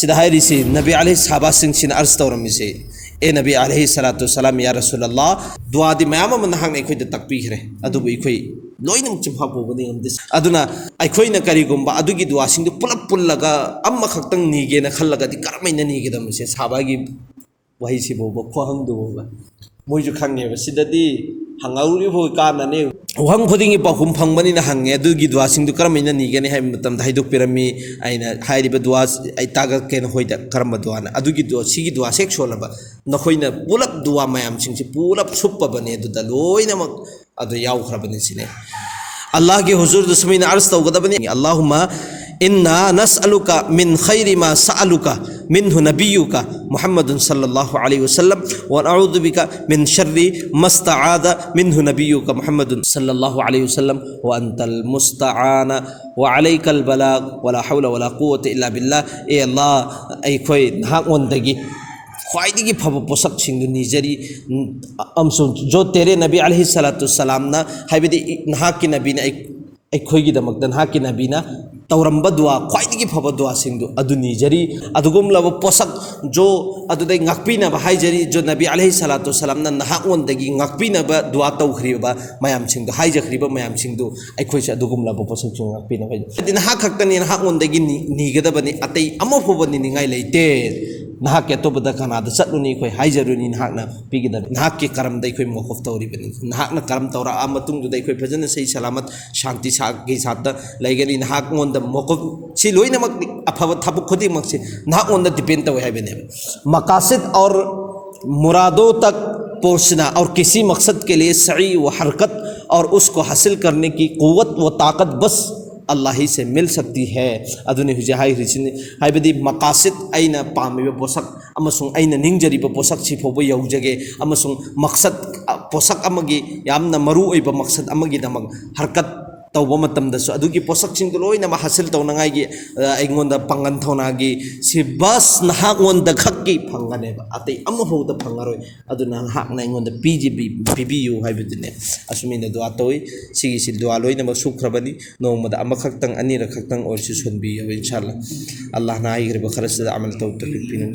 सिदाहारिसी नबी अलैहि सहाबा सिंह अर्ज तौरमिसे ए नबी अलैहि सलातु सलाम या रसूलल्लाह दुआदी मयाम नहांग अखोई तकपीखरे अदुबु अखोई लोइनम चिंफा पोबदि हमदिस अदुना अखोइना करिगुंबा अदुगी दुआसिंग पुलप पुल्लगा अम्मा खक्तंग नीगेना खल्लगादि करमैना नीगेदमसे सहाबागी वही सिबोबा खोहंगदुबा मोइजु खंगेबा सिददि हंगाउरिबो कानाने वहंग खुदिंगी पाखुम फंगबनिना हंगे अदुगी दुआसिंग दु करमैना नीगेने हाय मतम हाइदोक पिरमी आइना हाइरिबा दुआ आई तागा केन होइदा करम दुआना अदुगी दुआ सिगी दुआ सेक सोलबा नखोइना पुलप दुआ मयाम सिंगसे पुलप सुप्पबने अदुदा लोइनमक अदु याउखरबने सिने अल्लाह के हुजूर दुस्मैना अर्ज तौगदबने अल्लाहुम्मा इन्ना नसअलुका मिन खैरि मा सअलुका मिन्हु नबियुका मुहम्मदुन सल्लल्लाहु अलैहि वसल्लम व नऊदु बिका मिन शर्रि मस्तआदा मिन्हु नबियुका मुहम्मदुन सल्लल्लाहु अलैहि वसल्लम व अंतल मुस्तआन व अलैकल बलाग वला हौला वला कुव्वता इल्ला बिल्लाह ए अल्लाह अखोई नहांगोंदगी ख्वाइदिगी फब पोसक सिंगु निजरी अमसुन जो तेरे नबी अलैहि सलातु सलामना हाइबदि नहाकी नबीना अखोइगी दमकदन नहाकी नबीना तौरंबा दुआ ख्वाइदिगी फब दुआ सिंगु अदु निजरी अदुगुमलब पोसक जो अदुदै ngakpinaba हाइजरी जो नबी अलैहि सलातु सलामना नहाओंदगी ngakpinaba दुआ तौखरिबा मयाम सिंगु हाइजखरिबा मयाम सिंगु अखोइसे अदुगुमलब पोसक सिंगु ngakpinaba नहा खक्तनि नहाओंदगी निगदबनि अतै अमफोबनि निंगाइ लेते नहाक अतोबदा कनाद चलुनी अखोइ हाइजरुनी नहाकना पिगिदा नहाकके करमदा अखोइ मौकफ तौरिबनि नहाकना करम तौरा मतुंगदुदा अखोइ फजन सही सलामत शांति सागे साथ लैगनी नहाक मोंद मौकफ सि लोइनमक अफब थबुक खुदिमक से नहाक मोंद डिपेंड तौय हाइबने मकासद और मुरादों तक पहुंचना और किसी मकसद के लिए सही व हरकत और उसको हासिल करने की क़ुव्वत व ताकत बस अल्लाह ही से मिल सकती है अदुनि हुजे हाइबदी मकासद आइना पामिबा पोसक अमसुंग आइना निंगजरिबा पोसक सिफोबो यौजगे अमसुंग मकसद पोसक अमगी यामना मरु ओइबा मकसद अमगी दमक हरकत तौबा मतमदसु अदुगी पोसक सिंग लोइना मा हासिल तौनंगाइगी आइगोंदा पंगन थौनागी सि बस नहागोंदा खक्की फंगनेबा अतै अमहोदा फंगरोय अदुना हाकना आइगोंदा पिबियु हाइबदिने असुमिना दुआ तोय सिगी सि दुआ लोइना मा सुख्रबनी नोमदा अमखक्तंग अनिरा खक्तंग और सि सुनबी इंशाअल्लाह अल्लाह ना आइगरबा खरस अमल तौ तौफीक पिनन